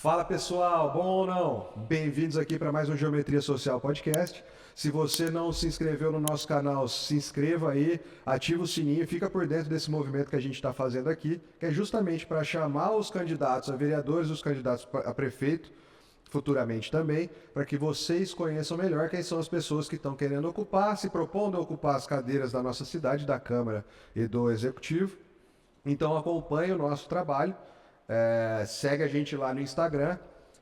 Fala pessoal, bom ou não? Bem-vindos aqui para mais um Geometria Social Podcast. Se você não se inscreveu no nosso canal, se inscreva aí, ativa o sininho e fica por dentro desse movimento que a gente está fazendo aqui, que é justamente para chamar os candidatos a vereadores, os candidatos a prefeito, futuramente também, para que vocês conheçam melhor quem são as pessoas que estão querendo ocupar, se propondo a ocupar as cadeiras da nossa cidade, da Câmara e do Executivo. Então acompanhe o nosso trabalho. Segue a gente lá no Instagram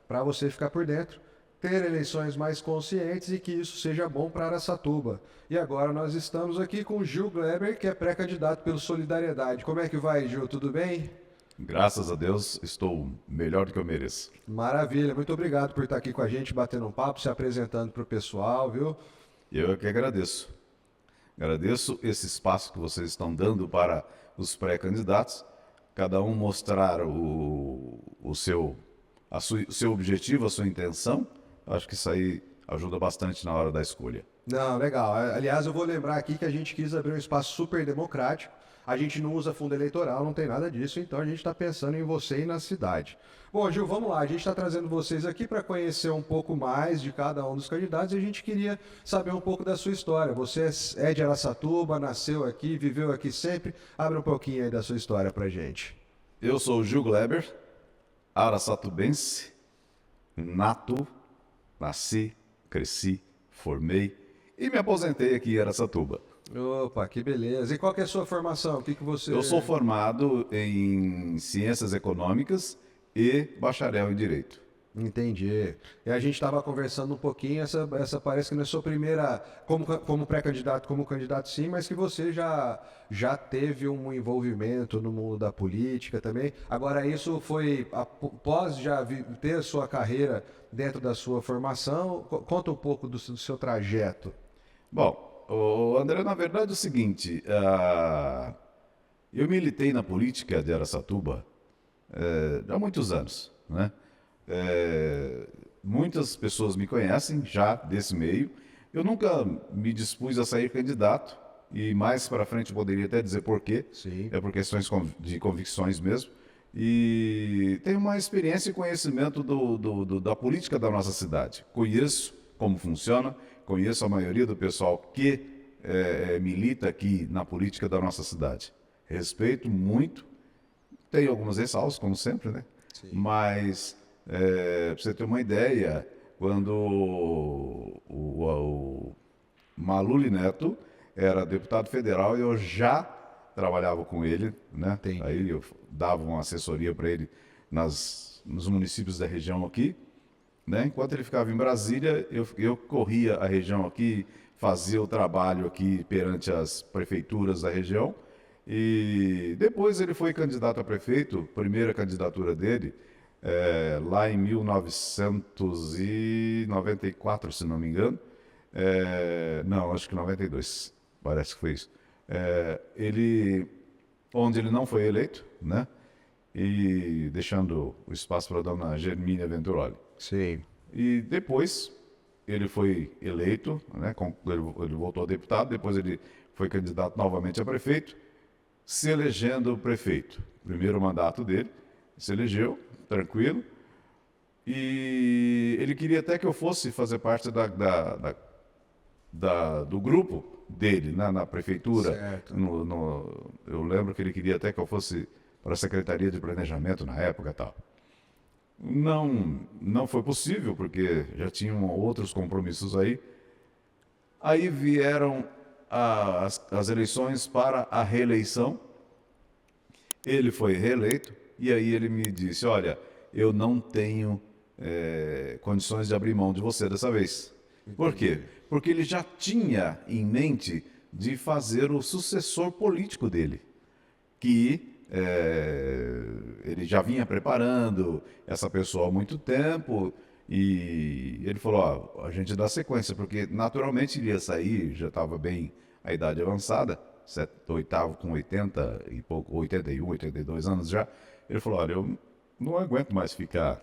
para você ficar por dentro, ter eleições mais conscientes e que isso seja bom para Araçatuba. E agora nós estamos aqui com o Gil Gleber, que é pré-candidato pelo Solidariedade. Como é que vai, Gil? Tudo bem? Graças a Deus, estou melhor do que eu mereço. Maravilha, muito obrigado por estar aqui com a gente, batendo um papo, se apresentando para o pessoal, viu? Eu é que agradeço. Agradeço esse espaço que vocês estão dando para os pré-candidatos, cada um mostrar o seu objetivo, a sua intenção. Acho que isso aí ajuda bastante na hora da escolha. Não, legal. Aliás, eu vou lembrar aqui que a gente quis abrir um espaço super democrático. A gente não usa fundo eleitoral, não tem nada disso, então a gente está pensando em você e na cidade. Bom, Gil, vamos lá. A gente está trazendo vocês aqui para conhecer um pouco mais de cada um dos candidatos e a gente queria saber um pouco da sua história. Você é de Araçatuba, nasceu aqui, viveu aqui sempre. Abre um pouquinho aí da sua história para gente. Eu sou o Gil Gleber, araçatubense, nato, nasci, cresci, formei e me aposentei aqui em Araçatuba. Opa, que beleza. E qual que é a sua formação? O que você... Eu sou formado em Ciências Econômicas e bacharel em Direito. Entendi. E a gente estava conversando um pouquinho, essa parece que não é sua primeira, como pré-candidato, como candidato sim, mas que você já teve um envolvimento no mundo da política também. Agora, isso foi após ter a sua carreira dentro da sua formação? Conta um pouco do seu trajeto. Bom, André, na verdade é o seguinte, eu militei na política de Araçatuba há muitos anos, né? Muitas pessoas me conhecem já desse meio. Eu nunca me dispus a sair candidato e mais para frente eu poderia até dizer por quê. Sim. É por questões de convicções mesmo. E tenho uma experiência e conhecimento da política da nossa cidade. Conheço como funciona, conheço a maioria do pessoal que milita aqui na política da nossa cidade. Respeito muito, tenho algumas ressalvas, como sempre, né? Sim. Mas, para você ter uma ideia, quando o Maluli Neto era deputado federal, eu já trabalhava com ele, né? Entendi. Aí eu dava uma assessoria para ele nos municípios da região aqui, né? Enquanto ele ficava em Brasília, eu corria a região aqui, fazia o trabalho aqui perante as prefeituras da região. E depois ele foi candidato a prefeito, primeira candidatura dele, lá em 1994, se não me engano. Não, acho que 92, parece que foi isso. Onde ele não foi eleito, né? E deixando o espaço para a dona Germínia Venturoli. Sim. E depois ele foi eleito, né? Ele voltou a deputado, depois ele foi candidato novamente a prefeito, se elegendo prefeito. Primeiro mandato dele, se elegeu, tranquilo. E ele queria até que eu fosse fazer parte do grupo dele, né, na prefeitura. Certo. Eu lembro que ele queria até que eu fosse para a Secretaria de Planejamento na época e tal. Não foi possível, porque já tinham outros compromissos aí. Aí vieram as eleições para a reeleição. Ele foi reeleito e aí ele me disse, olha, eu não tenho condições de abrir mão de você dessa vez. Por quê? Porque ele já tinha em mente de fazer o sucessor político dele, que ele já vinha preparando essa pessoa há muito tempo. E ele falou, ó, a gente dá sequência, porque naturalmente ele ia sair, já estava bem a idade avançada, oitavo com 80 e pouco, 81, 82 anos já. Ele falou, olha, eu não aguento mais ficar.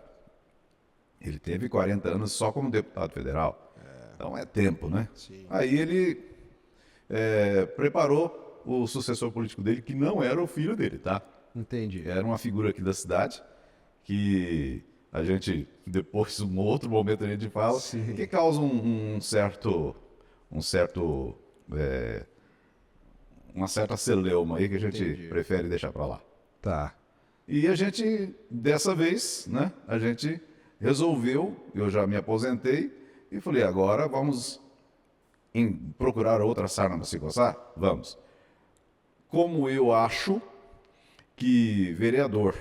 Ele teve 40 anos só como deputado federal, então é tempo, né? Sim. Aí ele preparou o sucessor político dele, que não era o filho dele, tá? Entendi. Era uma figura aqui da cidade, que a gente, depois, um outro momento a gente fala, Sim. que causa é, uma certa celeuma aí que a gente Entendi. prefere deixar para lá. Tá. E a gente, dessa vez, né, a gente resolveu, eu já me aposentei, e falei, agora vamos procurar outra sarna para se coçar? Vamos. Como eu acho que vereador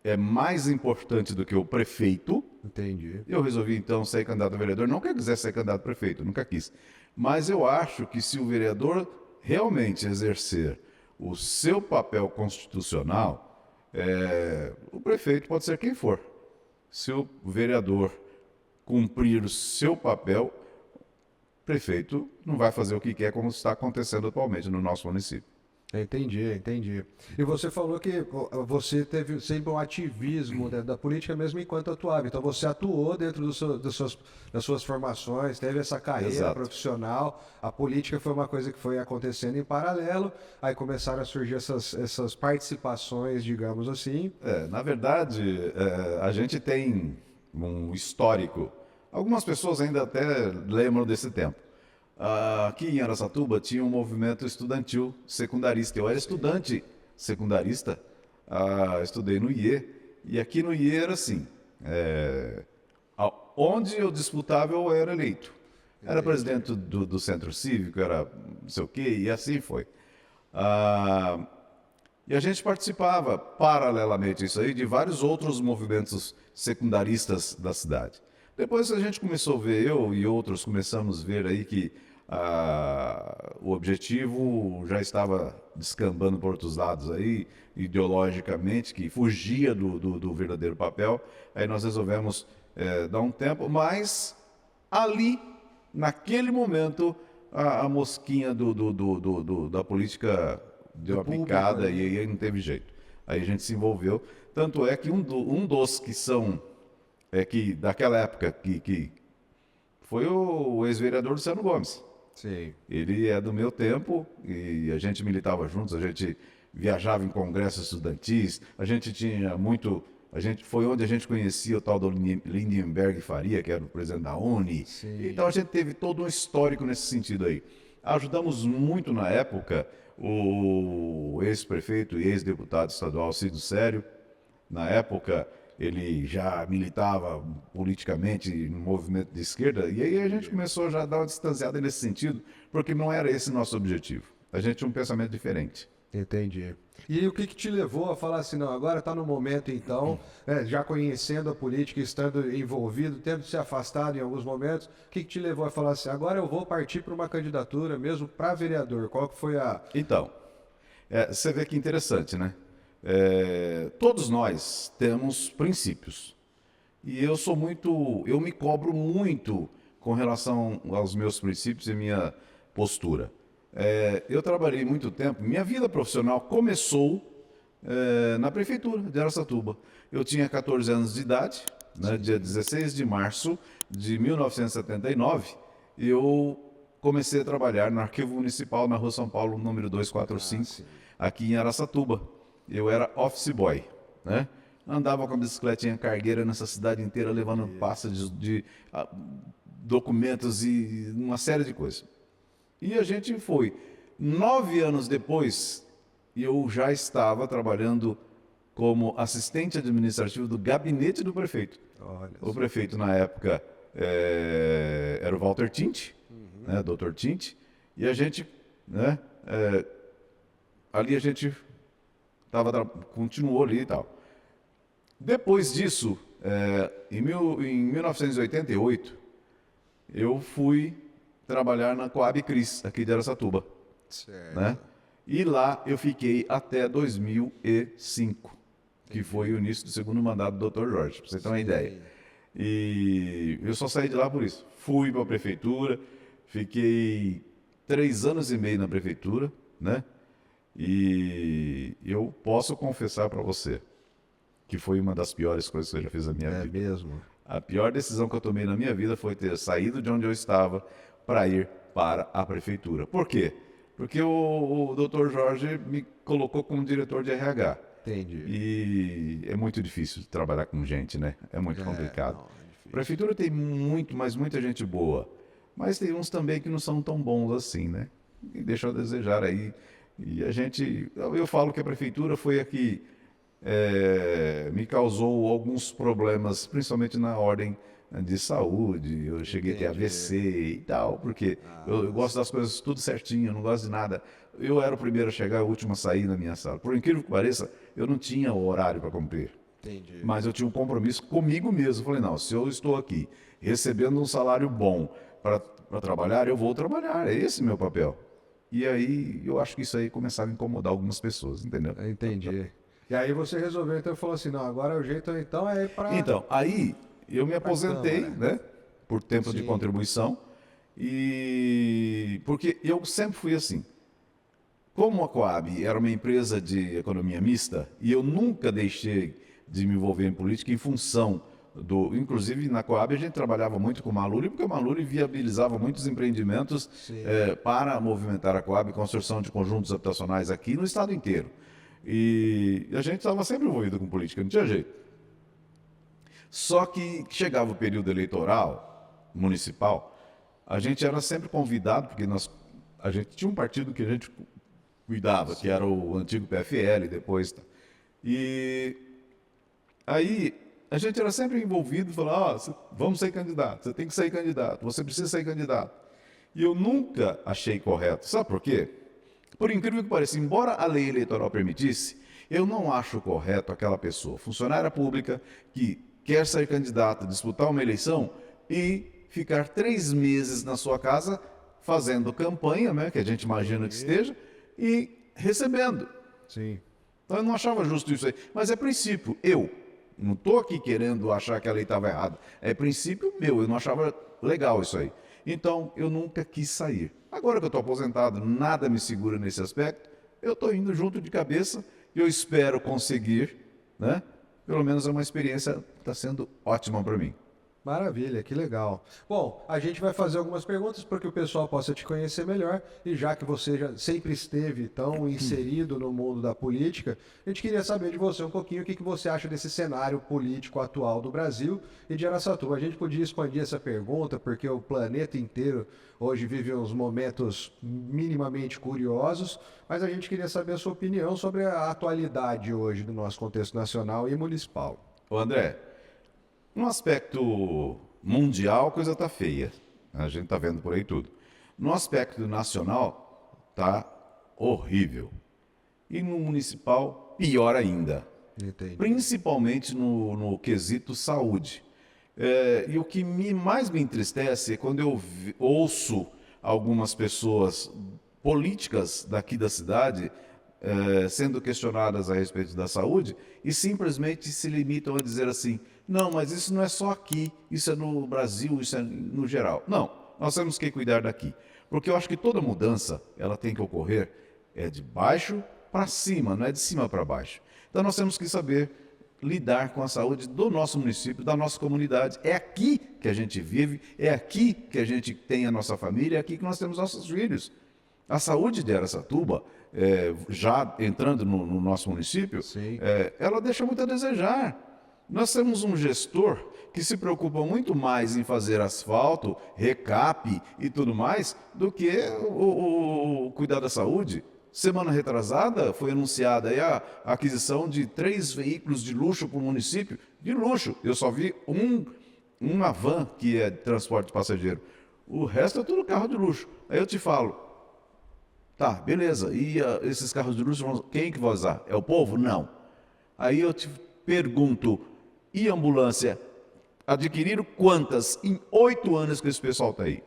é mais importante do que o prefeito, Entendi. eu resolvi então ser candidato a vereador. Não que eu quisesse ser candidato a prefeito, nunca quis. Mas eu acho que se o vereador realmente exercer o seu papel constitucional, o prefeito pode ser quem for. Se o vereador cumprir o seu papel, o prefeito não vai fazer o que quer, como está acontecendo atualmente no nosso município. Entendi, entendi. E você falou que você teve sempre um ativismo dentro da política mesmo enquanto atuava. Então você atuou dentro das suas formações, teve essa carreira Exato. profissional. A política foi uma coisa que foi acontecendo em paralelo. Aí começaram a surgir essas participações, digamos assim. Na verdade, a gente tem um histórico. Algumas pessoas ainda até lembram desse tempo. Aqui em Araçatuba tinha um movimento estudantil secundarista. Eu era estudante secundarista, estudei no IE, e aqui no IE era assim, onde eu disputava eu era eleito. Era presidente do centro cívico, era não sei o quê, e assim foi. Ah, e a gente participava, paralelamente a isso aí, de vários outros movimentos secundaristas da cidade. Depois a gente começou a ver, eu e outros começamos a ver aí que o objetivo já estava descambando por outros lados aí, ideologicamente, que fugia do verdadeiro papel. Aí nós resolvemos dar um tempo, mas ali, naquele momento, a mosquinha da política deu uma público, picada né? e aí não teve jeito. Aí a gente se envolveu. Tanto é que um dos que são, que daquela época, que foi o ex-vereador Luciano Gomes. Sim. Ele é do meu tempo e a gente militava juntos, a gente viajava em congressos estudantis, a gente tinha muito. Foi onde a gente conhecia o tal do Lindenberg Faria, que era o presidente da Uni. Sim. Então a gente teve todo um histórico nesse sentido aí. Ajudamos muito na época o ex-prefeito e ex-deputado estadual Cido Sério. Na época ele já militava politicamente no movimento de esquerda, e aí a gente começou já a dar uma distanciada nesse sentido, porque não era esse nosso objetivo. A gente tinha um pensamento diferente. Entendi. E o que te levou a falar assim, não, agora está no momento então, já conhecendo a política, estando envolvido, tendo se afastado em alguns momentos, o que te levou a falar assim, agora eu vou partir para uma candidatura mesmo para vereador? Qual que foi a... Então, você vê que interessante, né? Todos nós temos princípios. E eu me cobro muito com relação aos meus princípios e minha postura. Eu trabalhei muito tempo, minha vida profissional começou na prefeitura de Araçatuba. Eu tinha 14 anos de idade, né, dia 16 de março de 1979, eu comecei a trabalhar no Arquivo Municipal na Rua São Paulo, número 245, aqui em Araçatuba. Eu era office boy, né? Andava com a bicicletinha cargueira nessa cidade inteira, levando pastas de documentos e uma série de coisas. E a gente foi. 9 anos depois, eu já estava trabalhando como assistente administrativo do gabinete do prefeito. Olha O prefeito, na época, era o Walter Tinte, né, Dr. Tinte, e a gente, né, ali a gente continuou ali e tal. Depois disso, em 1988, eu fui trabalhar na Coab Cris, aqui de Araçatuba. certo. Né? E lá eu fiquei até 2005, que foi o início do segundo mandato do Dr. Jorge, para você ter uma ideia. E eu só saí de lá por isso. Fui para a prefeitura, fiquei 3 anos e meio na prefeitura, né? E eu posso confessar para você que foi uma das piores coisas que eu já fiz na minha É vida. mesmo? A pior decisão que eu tomei na minha vida foi ter saído de onde eu estava para ir para a prefeitura. Por quê? Porque o Dr. Jorge me colocou como diretor de RH. Entendi. E é muito difícil trabalhar com gente, né? É muito complicado. Não, é difícil. Prefeitura tem muito, mas muita gente boa. Mas tem uns também que não são tão bons assim, né? E deixam a desejar aí. E a gente, eu falo que a prefeitura foi a que me causou alguns problemas, principalmente na ordem de saúde. Eu cheguei a ter Entendi. AVC e tal, porque eu gosto das coisas tudo certinho, eu não gosto de nada. Eu era o primeiro a chegar, o último a sair na minha sala. Por incrível que pareça, eu não tinha o horário para cumprir. Entendi. Mas eu tinha um compromisso comigo mesmo. Eu falei, não, se eu estou aqui recebendo um salário bom para trabalhar, eu vou trabalhar. É esse meu papel. E aí, eu acho que isso aí começava a incomodar algumas pessoas, entendeu? Entendi. E aí você resolveu, então, falou assim, não, agora o jeito, então, é ir pra... Então, aí eu me aposentei, Câmara. né? Por tempo de Sim. contribuição. E porque eu sempre fui assim. Como a Coab era uma empresa de economia mista, e eu nunca deixei de me envolver em política em função do... Inclusive, na Coab a gente trabalhava muito com o Maluri, porque o Maluri viabilizava muitos empreendimentos Sim. para movimentar a Coab, construção de conjuntos habitacionais aqui no estado inteiro. E a gente estava sempre envolvido com política, não tinha jeito. Só que chegava o período eleitoral municipal, a gente era sempre convidado, porque a gente tinha um partido que a gente cuidava, que era o antigo PFL, depois. E aí a gente era sempre envolvido e falava, vamos ser candidato, você tem que sair candidato, você precisa sair candidato. E eu nunca achei correto. Sabe por quê? Por incrível que pareça, embora a lei eleitoral permitisse, eu não acho correto aquela pessoa, funcionária pública, que quer ser candidata, disputar uma eleição e ficar 3 meses na sua casa fazendo campanha, né, que a gente imagina que esteja, e recebendo. Sim. Então eu não achava justo isso aí. Mas é princípio. Eu não estou aqui querendo achar que a lei estava errada. É princípio meu. Eu não achava legal isso aí. Então eu nunca quis sair. Agora que eu estou aposentado, nada me segura nesse aspecto. Eu estou indo junto de cabeça e eu espero conseguir, né? Pelo menos é uma experiência que está sendo ótima para mim. Maravilha, que legal. Bom, a gente vai fazer algumas perguntas para que o pessoal possa te conhecer melhor. E já que você já sempre esteve tão inserido no mundo da política, a gente queria saber de você um pouquinho o que você acha desse cenário político atual do Brasil e de Araçatuba. A gente podia expandir essa pergunta, porque o planeta inteiro hoje vive uns momentos minimamente curiosos, mas a gente queria saber a sua opinião sobre a atualidade hoje do nosso contexto nacional e municipal. Ô André, no aspecto mundial, a coisa está feia. A gente está vendo por aí tudo. No aspecto nacional, está horrível. E no municipal, pior ainda. Entendi. Principalmente no quesito saúde. E o que mais me entristece é quando eu ouço algumas pessoas políticas daqui da cidade sendo questionadas a respeito da saúde e simplesmente se limitam a dizer assim, não, mas isso não é só aqui, isso é no Brasil, isso é no geral. Não, nós temos que cuidar daqui. Porque eu acho que toda mudança, ela tem que ocorrer de baixo para cima, não é de cima para baixo. Então nós temos que saber lidar com a saúde do nosso município, da nossa comunidade. É aqui que a gente vive, é aqui que a gente tem a nossa família, é aqui que nós temos nossos filhos. A saúde de Araçatuba, já entrando no nosso município, ela deixa muito a desejar. Nós temos um gestor que se preocupa muito mais em fazer asfalto, recape e tudo mais, do que o cuidar da saúde. Semana retrasada foi anunciada aí a aquisição de 3 veículos de luxo para o município. De luxo. Eu só vi uma van que é de transporte passageiro. O resto é tudo carro de luxo. Aí eu te falo, tá, beleza. E esses carros de luxo, quem que vai usar? É o povo? Não. Aí eu te pergunto, e ambulância? Adquiriram quantas em 8 anos que esse pessoal está aí?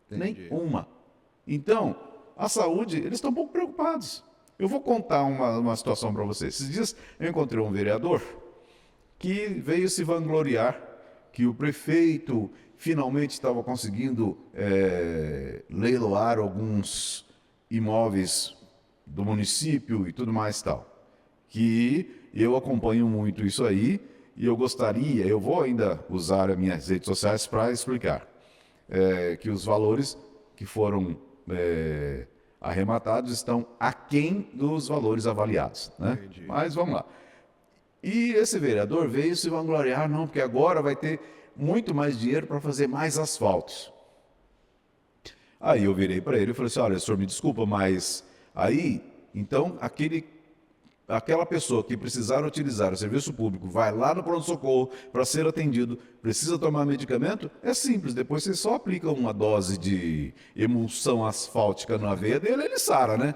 Entendi. Nenhuma. Então, a saúde, eles estão um pouco preocupados. Eu vou contar uma situação para vocês. Esses dias eu encontrei um vereador que veio se vangloriar que o prefeito finalmente estava conseguindo leiloar alguns imóveis do município e tudo mais tal. Que eu acompanho muito isso aí e eu vou ainda usar as minhas redes sociais para explicar que os valores que foram arrematados estão aquém dos valores avaliados, né? Entendi. Mas vamos lá. E esse vereador veio se vangloriar, não, porque agora vai ter muito mais dinheiro para fazer mais asfaltos. Aí eu virei para ele e falei assim, olha, senhor, me desculpa, mas aí, então, aquela pessoa que precisar utilizar o serviço público vai lá no pronto-socorro para ser atendido, precisa tomar medicamento, é simples, depois você só aplica uma dose de emulsão asfáltica na veia dele, ele sara, né?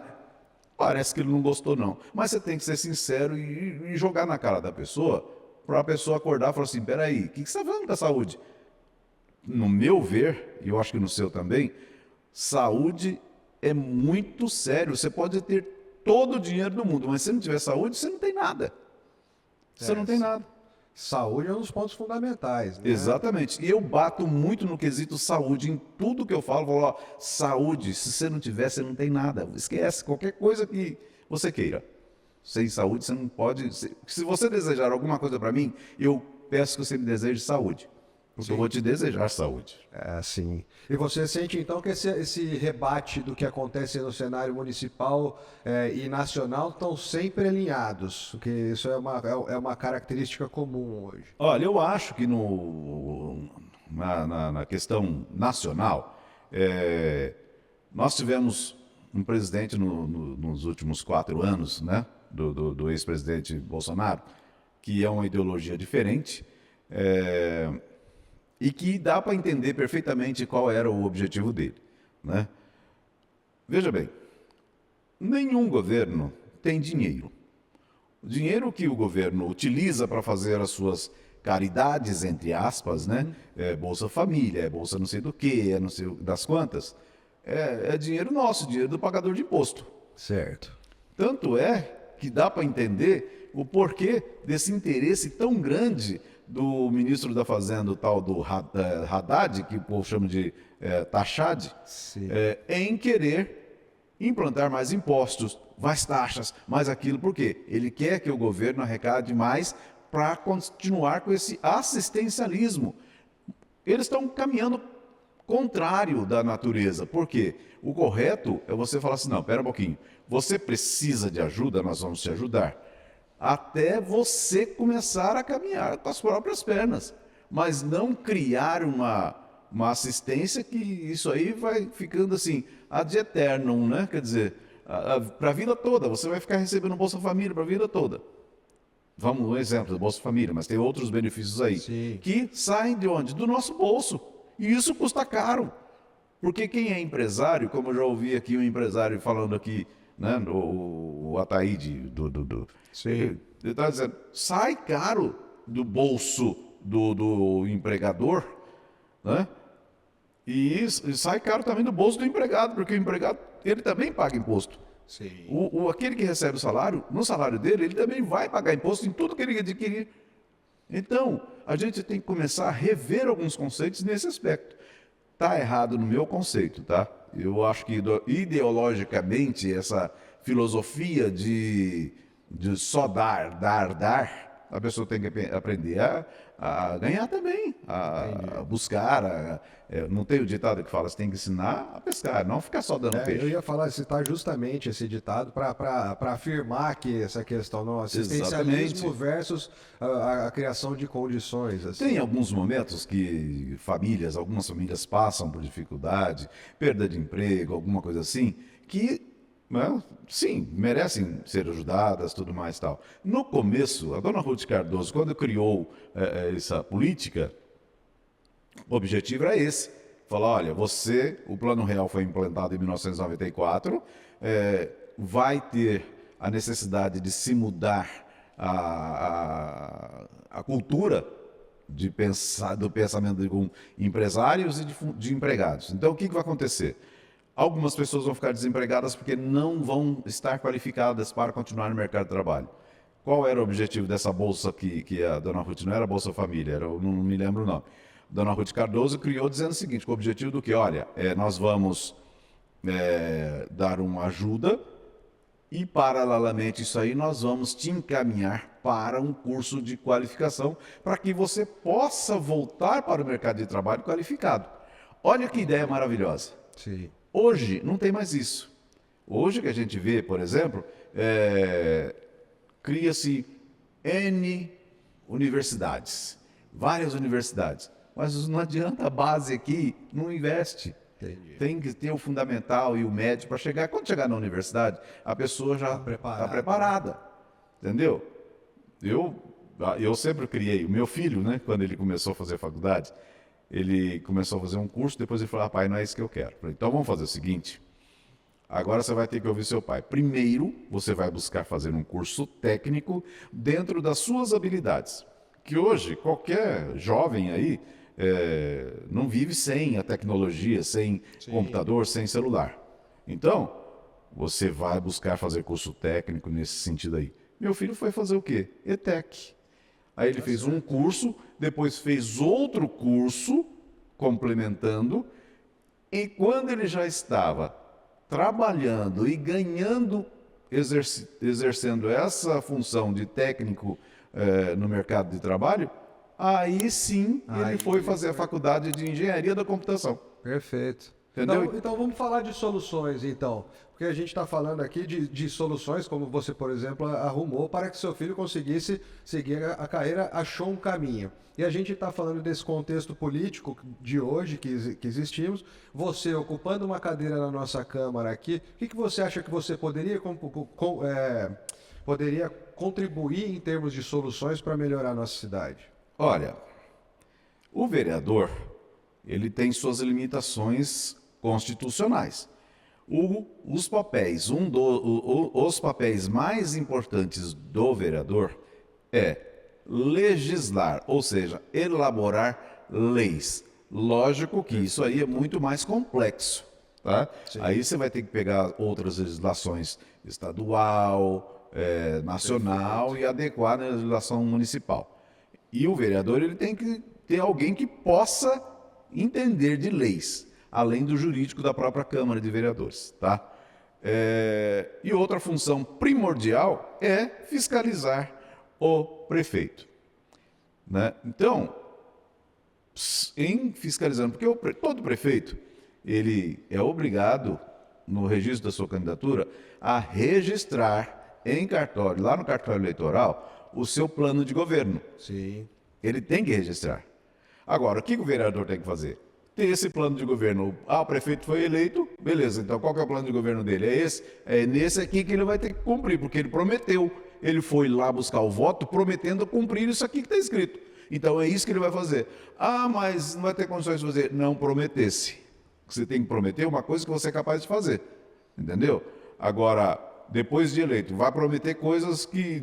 Parece que ele não gostou não, mas você tem que ser sincero e jogar na cara da pessoa, para a pessoa acordar e falar assim, peraí, o que você está fazendo com a saúde? No meu ver, e eu acho que no seu também, saúde é muito sério. Você pode ter todo o dinheiro do mundo, mas se não tiver saúde, você não tem nada. Você não tem nada. Saúde é um dos pontos fundamentais, né? Exatamente. E eu bato muito no quesito saúde. Em tudo que eu falo, ó, saúde, se você não tiver, você não tem nada. Esquece qualquer coisa que você queira. Sem saúde, você não pode... Se você desejar alguma coisa para mim, eu peço que você me deseje saúde. Porque eu vou te desejar saúde. É, sim. E você sente, então, que esse rebate do que acontece no cenário municipal e nacional estão sempre alinhados, porque isso é uma característica comum hoje. Olha, eu acho que na questão nacional, nós tivemos um presidente nos últimos 4 anos, né, do ex-presidente Bolsonaro, que é uma ideologia diferente, e que dá para entender perfeitamente qual era o objetivo dele, né? Veja bem, nenhum governo tem dinheiro. O dinheiro que o governo utiliza para fazer as suas caridades, entre aspas, né? Bolsa Família, Bolsa não sei do que, não sei das quantas, é dinheiro nosso, dinheiro do pagador de imposto. Certo. Tanto é que dá para entender o porquê desse interesse tão grande do ministro da Fazenda, o tal do Haddad, que o povo chama de Taxad, em querer implantar mais impostos, mais taxas, mais aquilo. Por quê? Ele quer que o governo arrecade mais para continuar com esse assistencialismo. Eles estão caminhando contrário da natureza. Por quê? O correto é você falar assim, não, espera um pouquinho, você precisa de ajuda, nós vamos te ajudar. Até você começar a caminhar com as próprias pernas, mas não criar uma assistência que isso aí vai ficando assim, ad eternum, né? Quer dizer, para a vida toda, você vai ficar recebendo Bolsa Família para a vida toda. Vamos, um exemplo do Bolsa Família, mas tem outros benefícios aí, Sim. que saem de onde? Do nosso bolso, e isso custa caro, porque quem é empresário, como eu já ouvi aqui um empresário falando aqui, né, o Ataíde Sim. ele está dizendo, sai caro do bolso do empregador, né? E sai caro também do bolso do empregado, porque o empregado ele também paga imposto. Sim. Aquele que recebe o salário, no salário dele, ele também vai pagar imposto em tudo que ele adquirir. Então, a gente tem que começar a rever alguns conceitos nesse aspecto. Está errado no meu conceito, tá? Eu acho que ideologicamente essa filosofia de só dar, a pessoa tem que aprender a ganhar também, a buscar. Não tem o ditado que fala, você tem que ensinar a pescar, não ficar só dando peixe. Eu ia citar justamente esse ditado para afirmar que essa questão do assistencialismo versus a criação de condições. Assim. Tem alguns momentos que algumas famílias passam por dificuldade, perda de emprego, alguma coisa assim, que sim, merecem ser ajudadas, tudo mais e tal. No começo, a dona Ruth Cardoso, quando criou essa política, o objetivo era esse. Falar, olha, o Plano Real foi implantado em 1994, vai ter a necessidade de se mudar a cultura do pensamento de empresários e de empregados. Então, o que vai acontecer? Algumas pessoas vão ficar desempregadas porque não vão estar qualificadas para continuar no mercado de trabalho. Qual era o objetivo dessa bolsa que a dona Ruth não era Bolsa Família, não me lembro o nome. A dona Ruth Cardoso criou dizendo o seguinte, com o objetivo do que, olha, nós vamos dar uma ajuda e, paralelamente a isso aí, nós vamos te encaminhar para um curso de qualificação para que você possa voltar para o mercado de trabalho qualificado. Olha que ideia maravilhosa. Sim. Hoje não tem mais isso. Hoje que a gente vê, por exemplo, cria-se N universidades, várias universidades, mas não adianta, a base aqui não investe. Entendi. Tem que ter o fundamental e o médio para chegar. Quando chegar na universidade, a pessoa já está preparada. Entendeu? Eu sempre criei. O meu filho, né, quando ele começou a fazer faculdade, ele começou a fazer um curso, depois ele falou, pai, não é isso que eu quero. Eu falei, então vamos fazer o seguinte, agora você vai ter que ouvir seu pai. Primeiro, você vai buscar fazer um curso técnico dentro das suas habilidades. Que hoje, qualquer jovem aí não vive sem a tecnologia, sem computador, sem celular. Então, você vai buscar fazer curso técnico nesse sentido aí. Meu filho foi fazer o quê? ETEC. Aí ele fez um curso, depois fez outro curso, complementando, e quando ele já estava trabalhando e ganhando, exercendo essa função de técnico no mercado de trabalho, aí sim ele foi fazer a faculdade de engenharia da computação. Perfeito. Entendeu? Então vamos falar de soluções, então. Porque a gente está falando aqui de soluções, como você, por exemplo, arrumou para que seu filho conseguisse seguir a carreira, achou um caminho. E a gente está falando desse contexto político de hoje que existimos. Você ocupando uma cadeira na nossa Câmara aqui, o que você acha que você poderia contribuir em termos de soluções para melhorar a nossa cidade? Olha, o vereador, ele tem suas limitações constitucionais. Os papéis mais importantes do vereador é legislar, ou seja, elaborar leis. Lógico que isso aí é muito mais complexo, tá? Aí você vai ter que pegar outras legislações estadual, nacional e adequar na legislação municipal. E o vereador ele tem que ter alguém que possa entender de leis, além do jurídico da própria Câmara de Vereadores, tá? E outra função primordial é fiscalizar o prefeito, né? Então, em fiscalizando, porque todo prefeito ele é obrigado no registro da sua candidatura a registrar em cartório, lá no cartório eleitoral, o seu plano de governo. Sim. Ele tem que registrar. Agora, o que o vereador tem que fazer? Ter esse plano de governo. O prefeito foi eleito, beleza, então qual que é o plano de governo dele? É esse? É nesse aqui que ele vai ter que cumprir, porque ele prometeu. Ele foi lá buscar o voto prometendo cumprir isso aqui que está escrito. Então é isso que ele vai fazer. Mas não vai ter condições de fazer. Não prometesse. Você tem que prometer uma coisa que você é capaz de fazer. Entendeu? Agora, depois de eleito, vai prometer coisas que,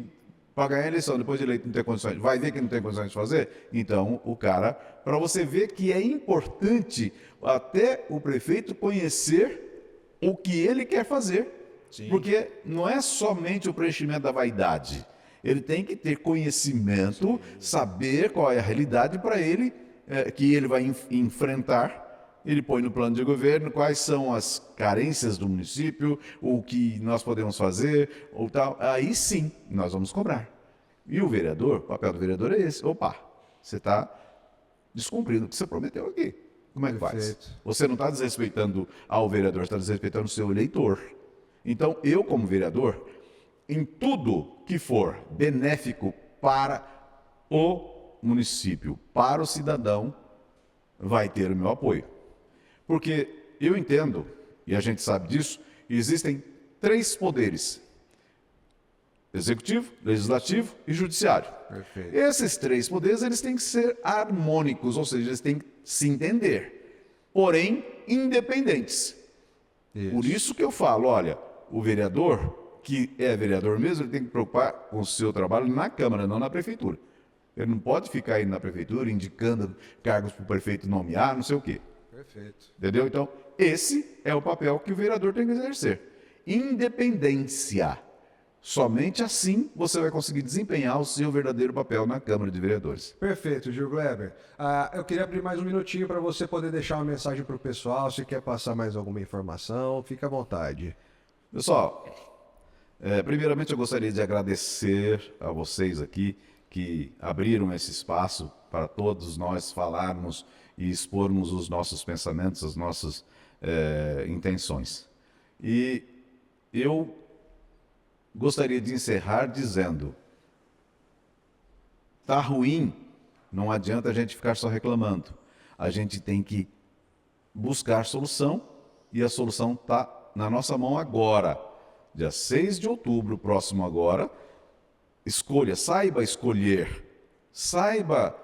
para ganhar a eleição, depois de eleito não tem condições, vai ver que não tem condições de fazer? Então, o cara, para você ver que é importante até o prefeito conhecer o que ele quer fazer. Sim. Porque não é somente o preenchimento da vaidade. Ele tem que ter conhecimento, saber qual é a realidade para ele, que ele vai enfrentar. Ele põe no plano de governo quais são as carências do município, o que nós podemos fazer, ou tal. Aí sim, nós vamos cobrar. E o vereador, o papel do vereador é esse. Você está descumprindo o que você prometeu aqui. Como é que faz? Você não está desrespeitando ao vereador, está desrespeitando o seu eleitor. Então, eu como vereador, em tudo que for benéfico para o município, para o cidadão, vai ter o meu apoio. Porque eu entendo, e a gente sabe disso, existem 3 poderes: executivo, legislativo e judiciário. Perfeito. Esses 3 poderes eles têm que ser harmônicos, ou seja, eles têm que se entender, porém independentes. Isso. Por isso que eu falo, olha, o vereador, que é vereador mesmo, ele tem que preocupar com o seu trabalho na Câmara, não na Prefeitura. Ele não pode ficar indo na Prefeitura indicando cargos para o prefeito nomear, não sei o quê. Perfeito. Entendeu? Então, esse é o papel que o vereador tem que exercer. Independência. Somente assim você vai conseguir desempenhar o seu verdadeiro papel na Câmara de Vereadores. Perfeito, Gil Gleber. Eu queria abrir mais um minutinho para você poder deixar uma mensagem para o pessoal. Se quer passar mais alguma informação, fica à vontade. Pessoal, primeiramente eu gostaria de agradecer a vocês aqui que abriram esse espaço para todos nós falarmos e expormos os nossos pensamentos, as nossas intenções. E eu gostaria de encerrar dizendo: tá ruim, não adianta a gente ficar só reclamando. A gente tem que buscar solução, e a solução está na nossa mão agora. Dia 6 de outubro, próximo agora, escolha, saiba escolher, saiba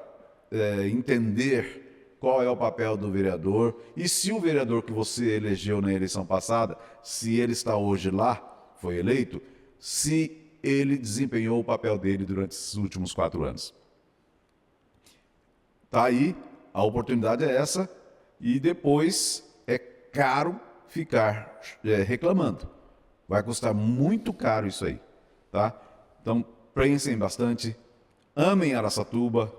entender qual é o papel do vereador, e se o vereador que você elegeu na eleição passada, se ele está hoje lá, foi eleito, se ele desempenhou o papel dele durante esses últimos 4 anos. Tá aí, a oportunidade é essa, e depois é caro ficar reclamando. Vai custar muito caro isso aí, tá? Então, pensem bastante, amem Araçatuba,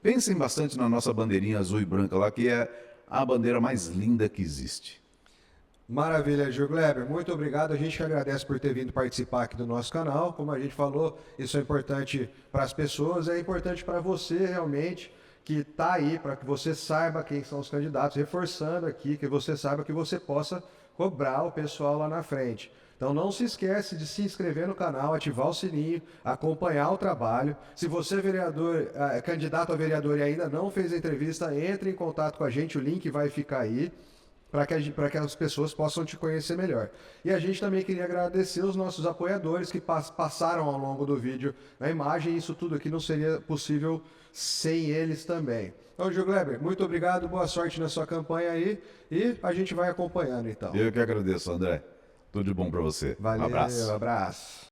pensem bastante na nossa bandeirinha azul e branca lá, que é a bandeira mais linda que existe. Maravilha, Gil Gleber, muito obrigado. A gente que agradece por ter vindo participar aqui do nosso canal. Como a gente falou, isso é importante para as pessoas, é importante para você realmente, que está aí, para que você saiba quem são os candidatos, reforçando aqui, que você saiba que você possa cobrar o pessoal lá na frente. Então não se esquece de se inscrever no canal, ativar o sininho, acompanhar o trabalho. Se você é vereador, candidato a vereador e ainda não fez a entrevista, entre em contato com a gente, o link vai ficar aí, para que as pessoas possam te conhecer melhor. E a gente também queria agradecer os nossos apoiadores que passaram ao longo do vídeo na imagem. Isso tudo aqui não seria possível sem eles também. Então, Gil Gleber, muito obrigado, boa sorte na sua campanha aí, e a gente vai acompanhando então. Eu que agradeço, André. Tudo de bom para você. Valeu, Um abraço. abraço.